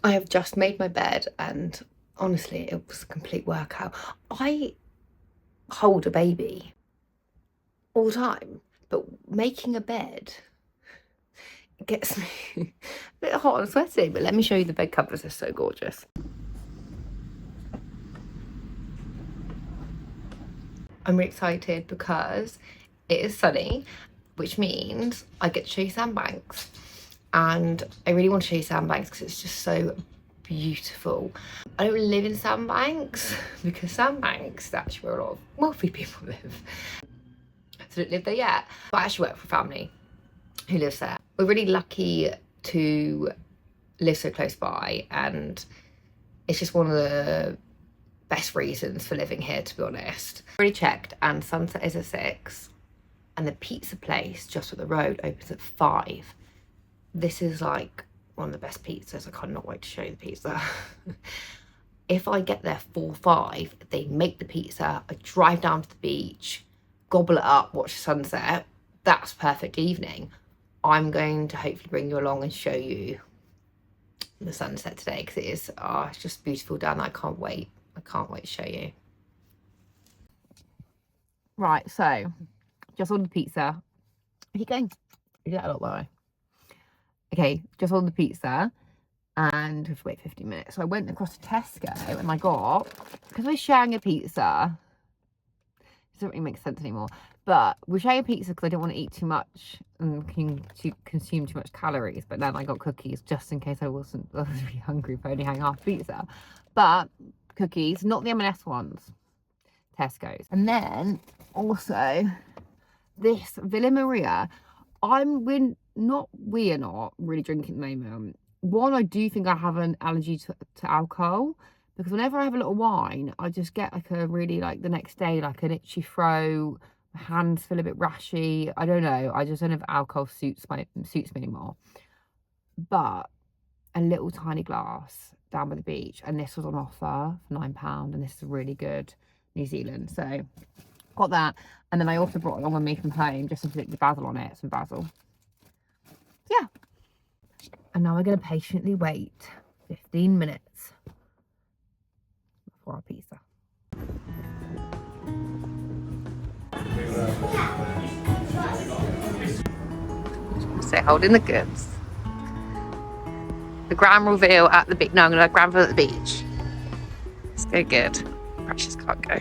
I have just made my bed and honestly it was a complete workout. I hold a baby all the time, but making a bed gets me a bit hot and sweaty. But let me show you the bed covers, they're so gorgeous. I'm really excited because it is sunny, which means I get to show you Sandbanks. And I really want to show you Sandbanks because it's just so beautiful. I don't live in Sandbanks because Sandbanks is actually where a lot of wealthy people live. So I don't live there yet, but I actually work for a family who lives there. We're really lucky to live so close by, and it's just one of the best reasons for living here, to be honest. I already checked and sunset is at 6 and the pizza place just up the road opens at 5. This is like one of the best pizzas. I cannot wait to show you the pizza. If I get there 4-5, they make the pizza, I drive down to the beach, gobble it up, watch the sunset. That's perfect evening. I'm going to hopefully bring you along and show you the sunset today because it is it's just beautiful down there. I can't wait to show you. Right, so just ordered the pizza. Are you going? You do that a lot, by the way. Okay, just ordered the pizza and we have to wait 15 minutes. So I went across to Tesco and I got, because we're sharing a pizza, it doesn't really make sense anymore, but we're sharing a pizza because I don't want to eat too much and consume too much calories. But then I got cookies just in case I was really hungry if I only had half pizza. But cookies, not the M&S ones, Tesco's. And then also this Villa Maria. We're not really drinking at the moment. One, I do think I have an allergy to alcohol, because whenever I have a little wine, I just get like a really, like the next day, like an itchy throat, my hands feel a bit rashy. I don't know. I just don't know if alcohol suits me anymore. But a little tiny glass down by the beach, and this was on offer for £9, and this is really good New Zealand. So got that, and then I also brought along with me from home just to put the basil on it, some basil. Yeah. And now we're going to patiently wait 15 minutes for our pizza. So holding the goods. The grand reveal at the beach. No, I'm going to grand reveal at the beach. Let's go good. Precious can't go.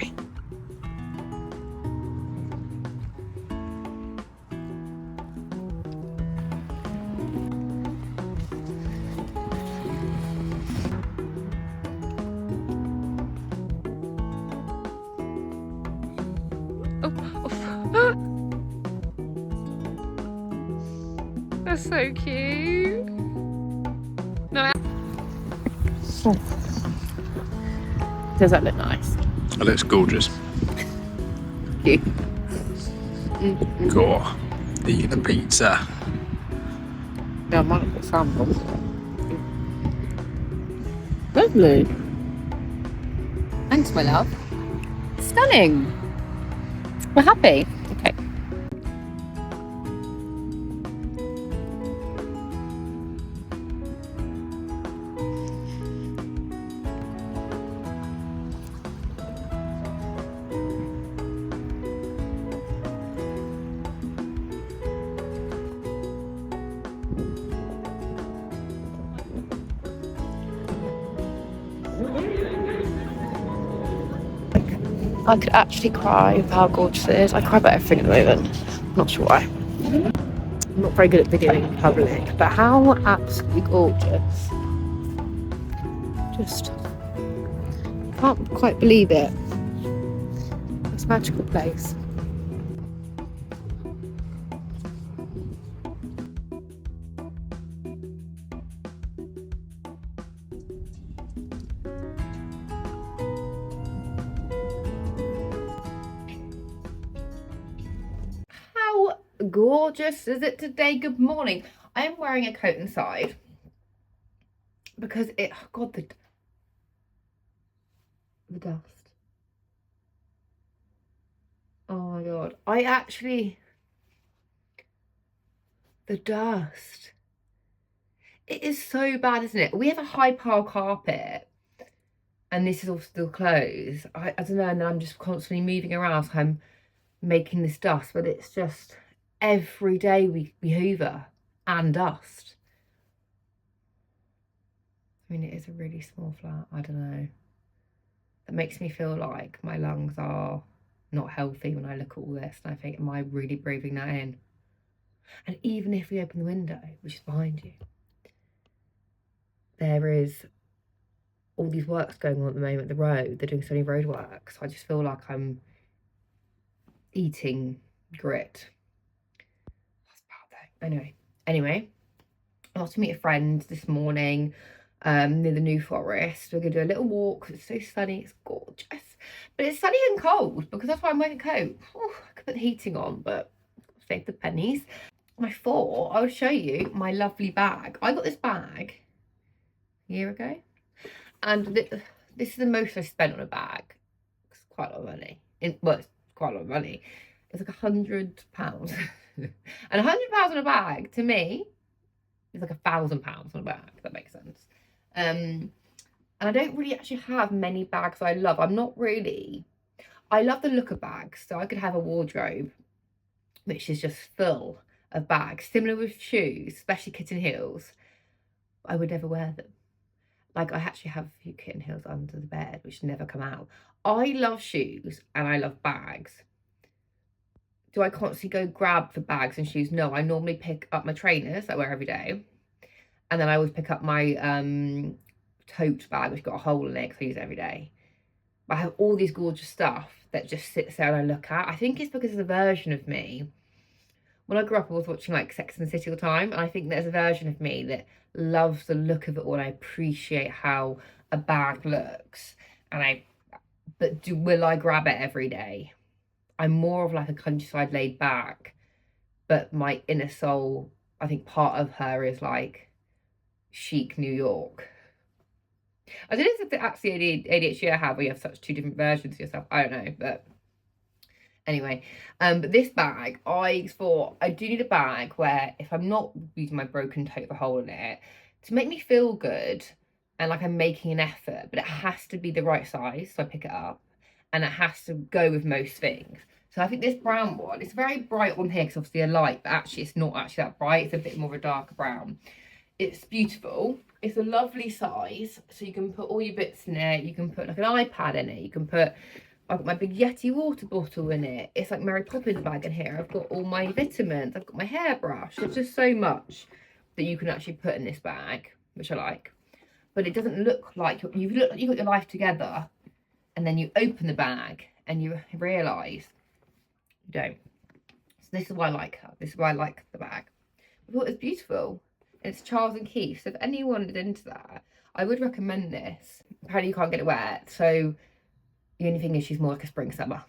That's so cute. No. Does that look nice? It looks gorgeous. Cute. Go eat the pizza. Yeah, I might put sample. Lovely. Thanks, my love. Stunning. We're happy. Okay. I could actually cry with how gorgeous it is. I cry about everything at the moment. Not sure why. I'm not very good at videoing in public, but how absolutely gorgeous. Just can't quite believe it. It's a magical place. How gorgeous is it today? Good morning. I am wearing a coat inside because it, oh God, the dust. Oh my God. The dust. It is so bad, isn't it? We have a high pile carpet and this is all still closed. I don't know, and then I'm just constantly moving around, so I'm making this dust, but it's just every day we hoover and dust. I mean, it is a really small flat. I don't know. It makes me feel like my lungs are not healthy when I look at all this, and I think, am I really breathing that in? And even if we open the window, which is behind you, there is all these works going on at the moment, the road, they're doing so many road works. So I just feel like I'm eating grit. That's bad though. Anyway, I got to meet a friend this morning near the New Forest. We're gonna do a little walk. It's so sunny, it's gorgeous. But it's sunny and cold because that's why I'm wearing a coat. Ooh, I could put the heating on, but save the pennies. I thought I would show you my lovely bag. I got this bag a year ago, and this is the most I spent on a bag. It's quite a lot of money. Well, it's quite a lot of money. It's like £100. And £100 on a bag, to me, is like £1,000 on a bag, if that makes sense. And I don't really actually have many bags I love. I love the look of bags. So I could have a wardrobe which is just full of bags. Similar with shoes, especially kitten heels. I would never wear them. Like, I actually have a few kitten heels under the bed which never come out. I love shoes and I love bags. Do I constantly go grab for bags and shoes? No, I normally pick up my trainers that I wear every day. And then I always pick up my tote bag, which got a hole in it because I use it every day. But I have all these gorgeous stuff that just sits there and I look at. I think it's because there's a version of me. When I grew up, I was watching like Sex and the City all the time. And I think there's a version of me that loves the look of it all. And I appreciate how a bag looks. But will I grab it every day? I'm more of like a countryside laid back. But my inner soul, I think part of her is like chic New York. I don't know if it's actually ADHD I have, where you have such two different versions of yourself. I don't know, but anyway. But this bag, I thought I do need a bag where if I'm not using my broken tote with a hole in it, to make me feel good and like I'm making an effort, but it has to be the right size, so I pick it up, and it has to go with most things. So I think this brown one, it's very bright on here because obviously a light, but actually it's not actually that bright. It's a bit more of a darker brown. It's beautiful. It's a lovely size, so you can put all your bits in it. You can put like an iPad in it. You can put, I've got my big Yeti water bottle in it. It's like Mary Poppins bag in here. I've got all my vitamins. I've got my hairbrush. There's just so much that you can actually put in this bag, which I like. But it doesn't look like you've got your life together, and then you open the bag and you realise you don't. So this is why I like her. This is why I like the bag. I thought it was beautiful. It's Charles and Keith, so if anyone is into that, I would recommend this. Apparently you can't get it wet, so the only thing is she's more like a spring summer.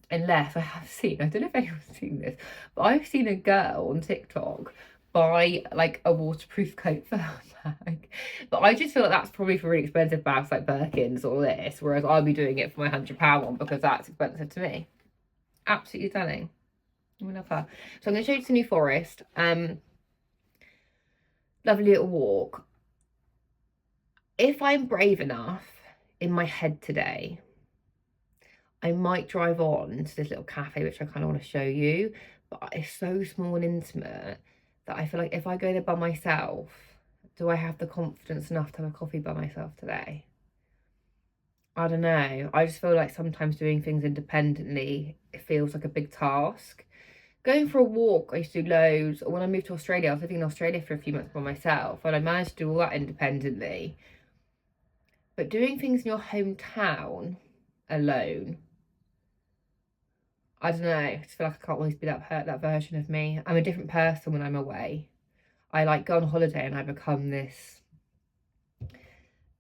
Unless I have seen, I don't know if anyone's seen this, but I've seen a girl on TikTok buy like a waterproof coat for her bag. But I just feel like that's probably for really expensive bags like Birkins or this, whereas I'll be doing it for my £100 one because that's expensive to me. Absolutely stunning. I love her. So I'm going to show you the New Forest. Lovely little walk. If I'm brave enough in my head today, I might drive on to this little cafe, which I kind of want to show you, but it's so small and intimate that I feel like if I go there by myself, do I have the confidence enough to have a coffee by myself today? I don't know. I just feel like sometimes doing things independently, it feels like a big task. Going for a walk, I used to do loads. When I moved to Australia, I was living in Australia for a few months by myself, and I managed to do all that independently. But doing things in your hometown alone, I don't know. I just feel like I can't always be that version of me. I'm a different person when I'm away. I like go on holiday and I become this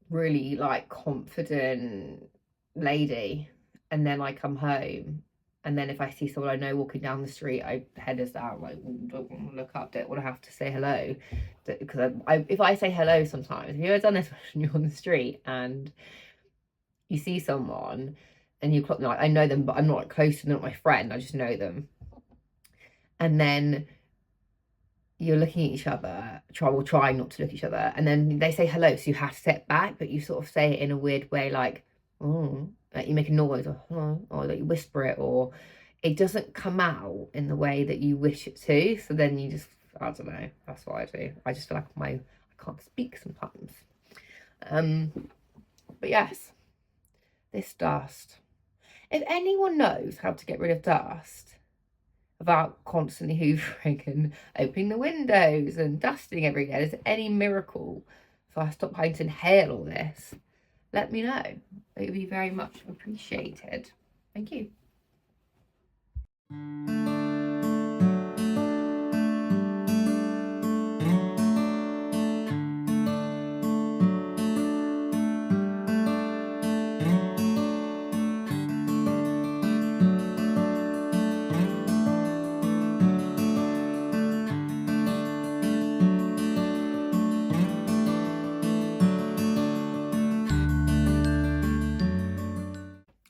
really like confident lady, and then I come home. And then if I see someone I know walking down the street, I head us down, like, don't want to look up, don't want to have to say hello. Because if I say hello sometimes, have you ever done this when you're on the street and you see someone and you clock them, like, I know them, but I'm not like, close to them, they're not my friend, I just know them. And then you're looking at each other, trying not to look at each other, and then they say hello, so you have to step back, but you sort of say it in a weird way, like, oh, like you make a noise, or like you whisper it, or it doesn't come out in the way that you wish it to. So then you just, I don't know, that's what I do. I just feel like I can't speak sometimes. But yes, this dust. If anyone knows how to get rid of dust without constantly hoovering and opening the windows and dusting every day, is any miracle so I stop having to inhale all this, let me know. It would be very much appreciated. Thank you.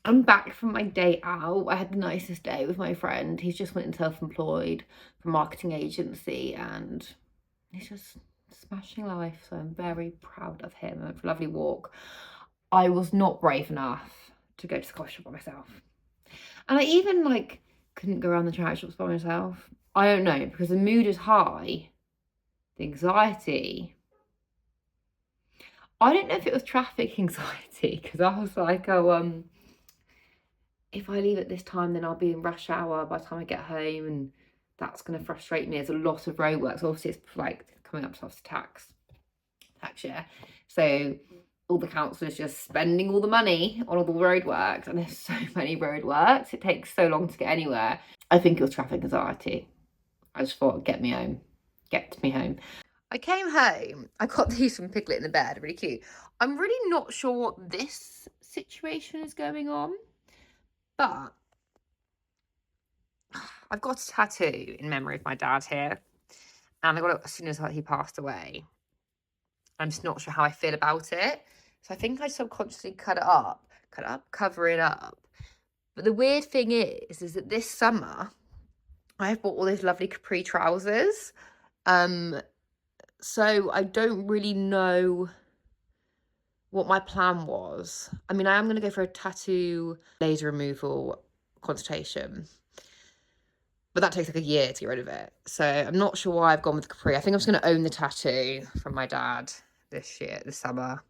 I'm back from my day out. I had the nicest day with my friend. He's just went self-employed for a marketing agency and he's just smashing life. So I'm very proud of him. I went for a lovely walk. I was not brave enough to go to the coffee shop by myself. And I even couldn't go around the charity shops by myself. I don't know, because the mood is high. The anxiety. I don't know if it was traffic anxiety, because I was like, oh, if I leave at this time, then I'll be in rush hour by the time I get home, and that's going to frustrate me. There's a lot of roadworks. Obviously, it's coming up to tax year. So all the councillors just spending all the money on all the roadworks, and there's so many roadworks. It takes so long to get anywhere. I think it was traffic anxiety. I just thought, get me home. Get me home. I came home. I got these from Piglet in the bed. Really cute. I'm really not sure what this situation is going on. But I've got a tattoo in memory of my dad here. And I got it as soon as he passed away. I'm just not sure how I feel about it. So I think I subconsciously cut it up, cover it up. But the weird thing is that this summer, I've bought all these lovely capri trousers. So I don't really know what my plan was. I mean, I am going to go for a tattoo laser removal consultation, but that takes like a year to get rid of it. So I'm not sure why I've gone with capri. I think I'm just going to own the tattoo from my dad this summer.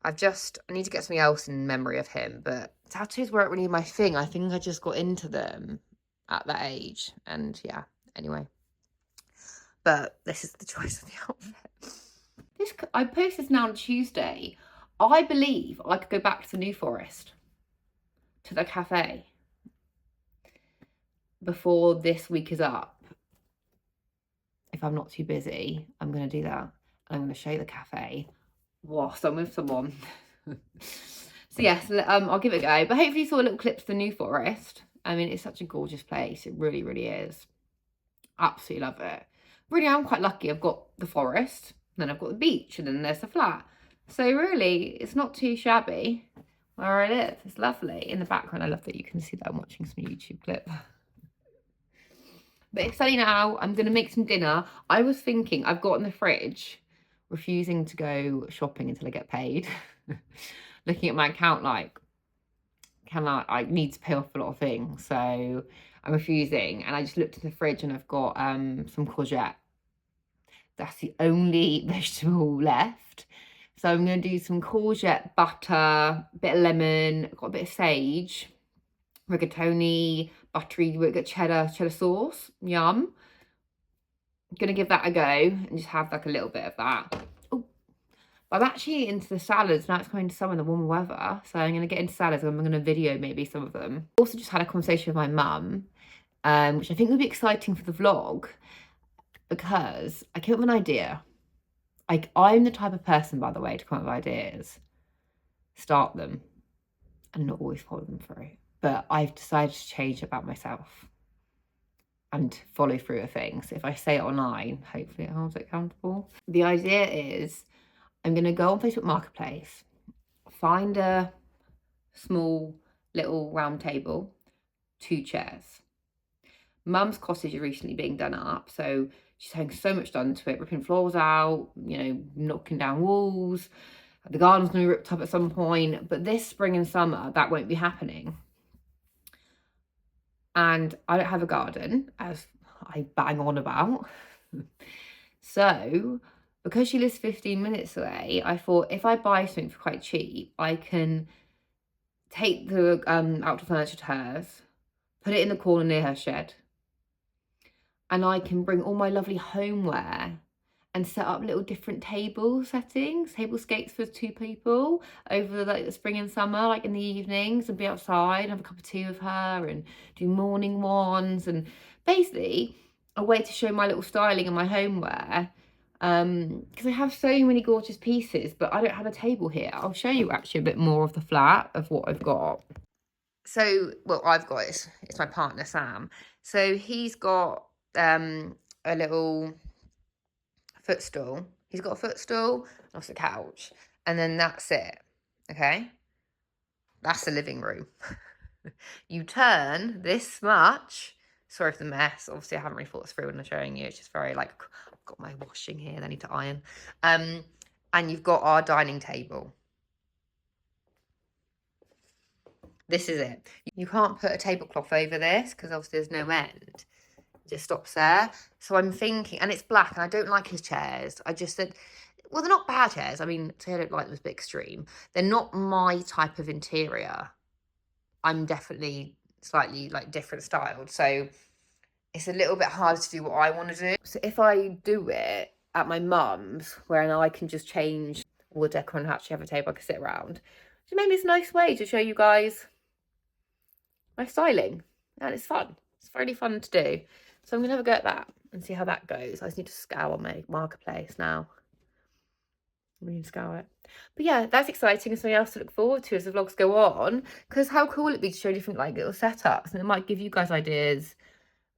I need to get something else in memory of him, but tattoos weren't really my thing. I think I just got into them at that age, and yeah, anyway. But this is the choice of the outfit. I post this now on Tuesday. I believe I could go back to the New Forest, to the cafe, before this week is up. If I'm not too busy, I'm going to do that. I'm going to show you the cafe whilst I'm with someone. So yes, I'll give it a go. But hopefully you saw a little clip of the New Forest. I mean, it's such a gorgeous place. It really, really is. Absolutely love it. Really, I'm quite lucky. I've got the forest, then I've got the beach, and then there's the flat. So really, it's not too shabby where I live. It's lovely. In the background, I love that you can see that I'm watching some YouTube clip. But it's sunny now. I'm going to make some dinner. I was thinking, I've got in the fridge, refusing to go shopping until I get paid. Looking at my account I need to pay off a lot of things. So I'm refusing. And I just looked in the fridge and I've got some courgette. That's the only vegetable left. So I'm going to do some courgette butter, a bit of lemon, I've got a bit of sage, rigatoni, buttery cheddar sauce. Yum. I'm going to give that a go and just have a little bit of that. Oh, I'm actually into the salads. Now it's coming to summer and the warmer weather. So I'm going to get into salads and I'm going to video maybe some of them. Also just had a conversation with my mum, which I think would be exciting for the vlog, because I came up with an idea. I'm the type of person, by the way, to come up with ideas, start them, and not always follow them through. But I've decided to change about myself and follow through with things. If I say it online, hopefully it holds it accountable. The idea is I'm going to go on Facebook Marketplace, find a small little round table, 2 chairs, Mum's cottage is recently being done up, so she's having so much done to it, ripping floors out, you know, knocking down walls. The garden's going to be ripped up at some point, but this spring and summer, that won't be happening. And I don't have a garden, as I bang on about. So, because she lives 15 minutes away, I thought if I buy something for quite cheap, I can take the outdoor furniture to hers, put it in the corner near her shed, and I can bring all my lovely homeware and set up little different table settings, tablescapes for 2 people over the spring and summer, like in the evenings, and be outside and have a cup of tea with her and do morning ones, and basically a way to show my little styling and my homeware. Because I have so many gorgeous pieces, but I don't have a table here. I'll show you actually a bit more of the flat of what I've got. So, well, I've got it's my partner Sam. So he's got a little footstool. He's got a footstool, that's a couch, and then that's it. Okay, that's the living room. You turn this much. Sorry for the mess. Obviously, I haven't really thought this through when I'm showing you. It's just very like, I've got my washing here. I need to iron. And you've got our dining table. This is it. You can't put a tablecloth over this because obviously there's no end. It just stops there. So I'm thinking, and it's black, and I don't like his chairs. I just said, well, they're not bad chairs. I mean, I don't like them, it's a bit extreme. They're not my type of interior. I'm definitely slightly like different styled. So it's a little bit harder to do what I want to do. So if I do it at my mum's, where I can just change all the decor and actually have a table I can sit around, so maybe it's a nice way to show you guys my styling, and it's fun. It's really fun to do. So I'm gonna have a go at that and see how that goes. I just need to scour my marketplace now. I'm going to scour it. But yeah, that's exciting and something else to look forward to as the vlogs go on. Because how cool would it be to show different like little setups, and it might give you guys ideas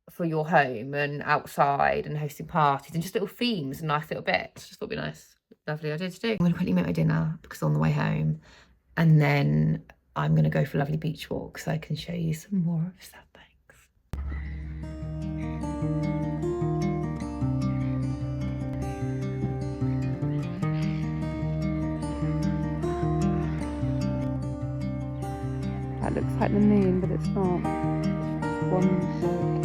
for your home and outside and hosting parties and just little themes and nice little bits. Just thought it'd be nice, lovely idea to do. I'm going to quickly make my dinner because on the way home, and then I'm going to go for a lovely beach walk so I can show you some more of Sandbanks. That looks like the moon, but it's not. It's one circle.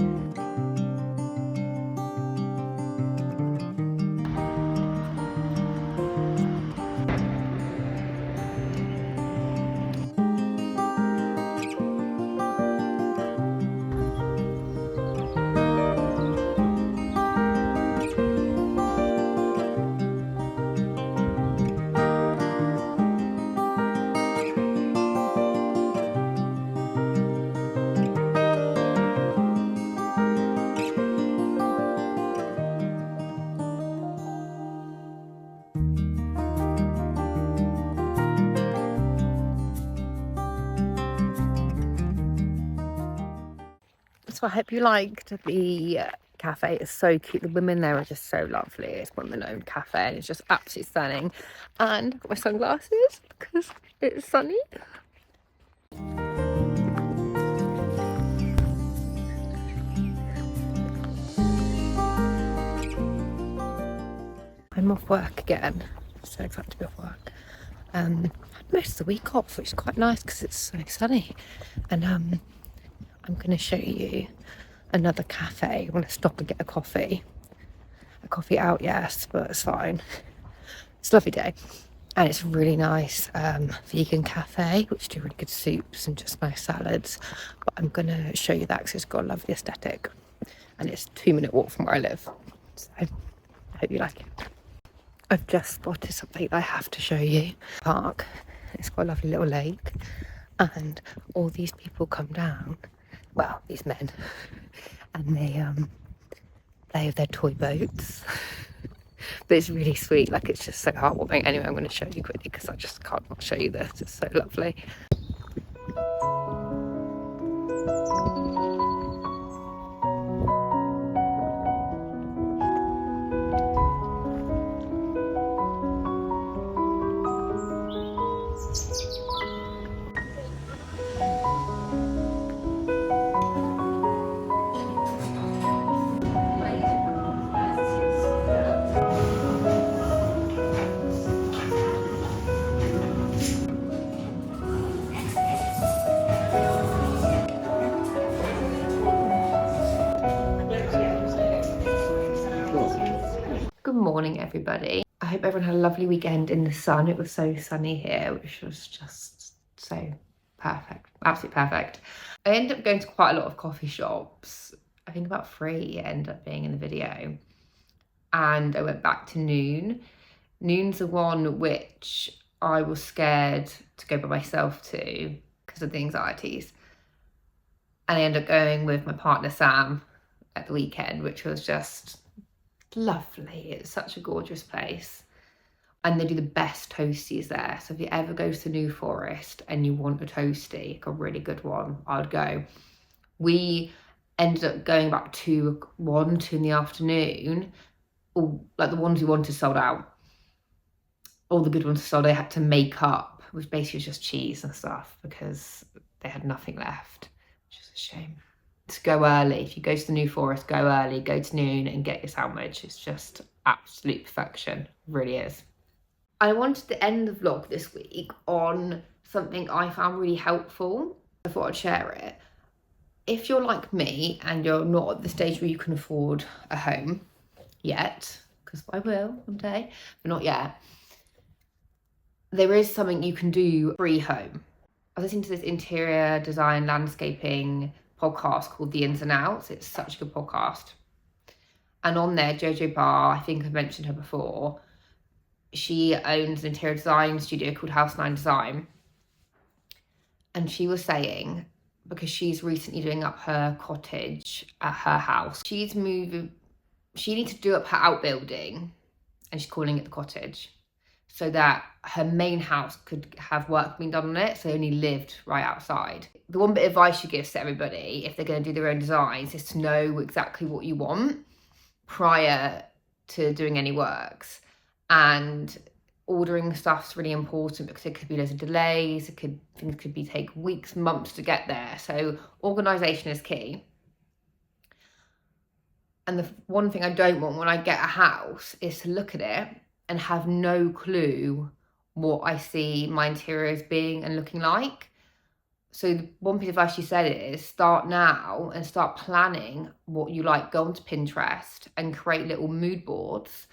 So I hope you liked the cafe. It's so cute. The women there are just so lovely. It's one women-owned cafe and it's just absolutely stunning. And I've got my sunglasses because it's sunny. I'm off work again. So excited to be off work. Had most of the week off, which is quite nice because it's so sunny. And I'm going to show you another cafe. I want to stop and get a coffee. A coffee out, yes, but it's fine. It's a lovely day. And it's a really nice vegan cafe, which do really good soups and just nice salads. But I'm going to show you that because it's got a lovely aesthetic. And it's a 2-minute walk from where I live. So I hope you like it. I've just spotted something I have to show you. Park. It's got a lovely little lake. And all these people come down. Well, these men, and they play with their toy boats. But it's really sweet, like it's just so heartwarming. Anyway, I'm going to show you quickly because I just can't not show you this. It's so lovely. morning, everybody. I hope everyone had a lovely weekend in the sun. It was so sunny here, which was just so perfect, absolutely perfect. I ended up going to quite a lot of coffee shops. I think about 3 ended up being in the video. And I went back to Noon. Noon's the one which I was scared to go by myself to because of the anxieties. And I ended up going with my partner Sam at the weekend, which was just lovely. It's such a gorgeous place. And they do the best toasties there. So if you ever go to New Forest and you want a toasty, like a really good one, I'd go. We ended up going back to 2 in the afternoon. All, like the ones we wanted sold out. All the good ones sold, they had to make up, which basically was just cheese and stuff because they had nothing left, which is a shame. To go early, if you go to the New Forest, go early, go to Noon and get your sandwich. It's just absolute perfection, it really is. I wanted to end the vlog this week on something I found really helpful. I thought I'd share it. If you're like me and you're not at the stage where you can afford a home yet, because I will one day, but not yet, there is something you can do free home. I was listening to this interior design landscaping podcast called The Ins and Outs. It's such a good podcast. And on there, Jojo Barr, I think I've mentioned her before, she owns an interior design studio called House 9 Design. And she was saying, because she's recently doing up her cottage at her house, she needs to do up her outbuilding, and she's calling it the cottage, so that her main house could have work being done on it, so they only lived right outside. The one bit of advice she gives to everybody, if they're going to do their own designs, is to know exactly what you want prior to doing any works. And ordering stuff's really important because it could be loads of delays, things could take weeks, months to get there. So organisation is key. And the one thing I don't want when I get a house is to look at it and have no clue what I see my interiors being and looking like. So the one piece of advice she said is start now and start planning what you like. Go onto Pinterest and create little mood boards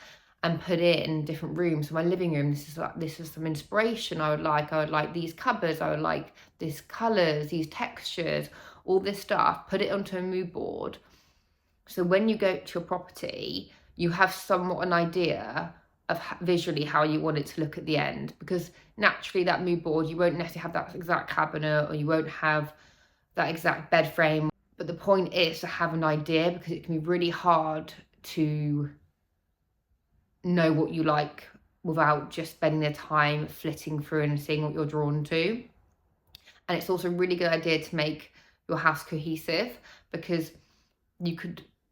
and put it in different rooms. So my living room, this is some inspiration I would like these cupboards, I would like these colours, these textures, all this stuff. Put it onto a mood board. So when you go to your property, you have somewhat an idea of visually how you want it to look at the end, because naturally that mood board, you won't necessarily have that exact cabinet or you won't have that exact bed frame. But the point is to have an idea, because it can be really hard to know what you like without just spending the time flitting through and seeing what you're drawn to. And it's also a really good idea to make your house cohesive, because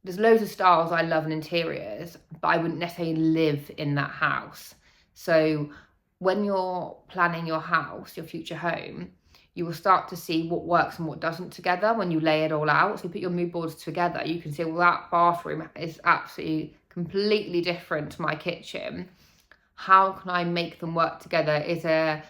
there's loads of styles I love in interiors, but I wouldn't necessarily live in that house. So when you're planning your house, your future home, you will start to see what works and what doesn't together when you lay it all out. So you put your mood boards together, you can see, well, that bathroom is absolutely completely different to my kitchen. How can I make them work together? Is there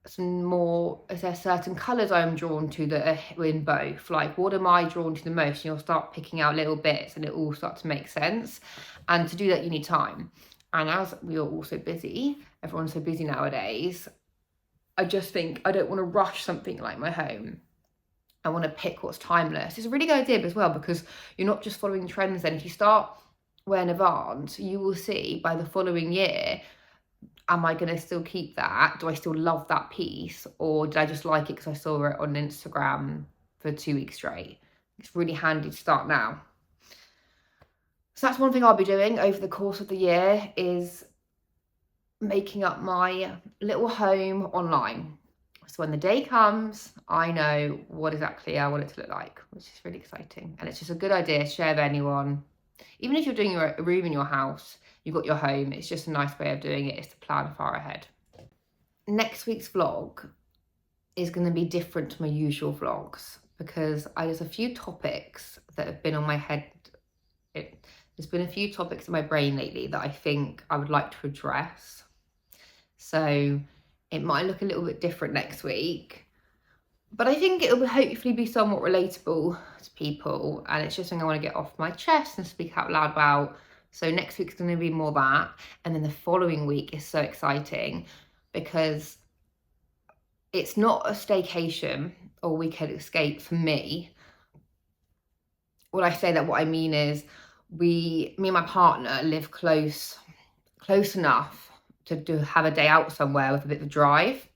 certain colours I'm drawn to that are in both? Like, what am I drawn to the most? And you'll start picking out little bits and it all starts to make sense. And to do that, you need time. And as we are all so busy, everyone's so busy nowadays, I just think I don't want to rush something like my home. I want to pick what's timeless. It's a really good idea as well, because you're not just following trends. Then if you start way in advance, you will see by the following year, am I going to still keep that? Do I still love that piece? Or did I just like it because I saw it on Instagram for 2 weeks straight? It's really handy to start now. So that's one thing I'll be doing over the course of the year, is making up my little home online. So when the day comes, I know what exactly I want it to look like, which is really exciting. And it's just a good idea to share with anyone. Even if you're doing a room in your house, you've got your home, it's just a nice way of doing it, is to plan far ahead. Next week's vlog is going to be different to my usual vlogs, because there's a few topics that have been on my head. There's been a few topics in my brain lately that I think I would like to address. So it might look a little bit different next week, but I think it will hopefully be somewhat relatable to people. And it's just something I want to get off my chest and speak out loud about. So next week's going to be more that, and then the following week is so exciting because it's not a staycation or weekend escape for me. When I say that, what I mean is me and my partner live close enough to have a day out somewhere with a bit of a drive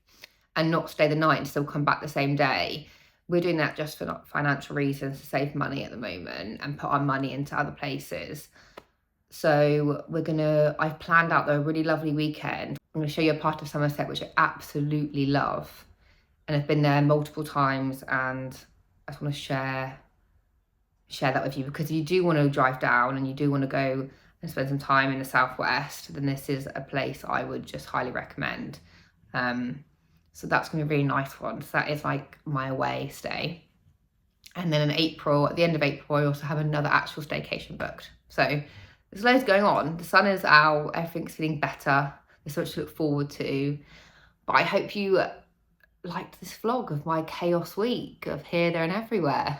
and not stay the night and still come back the same day. We're doing that just for financial reasons, to save money at the moment and put our money into other places. So I've planned out a really lovely weekend. I'm going to show you a part of Somerset which I absolutely love, and I've been there multiple times, and I just want to share that with you, because if you do want to drive down and you do want to go and spend some time in the southwest, then this is a place I would just highly recommend. So that's going to be a really nice one. So that is like my away stay. And then in April, at the end of April, I also have another actual staycation booked. So there's loads going on. The sun is out, everything's feeling better. There's so much to look forward to. But I hope you liked this vlog of my chaos week of here, there and everywhere.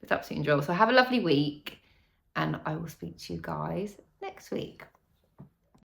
It's absolutely enjoyable. So have a lovely week, and I will speak to you guys next week.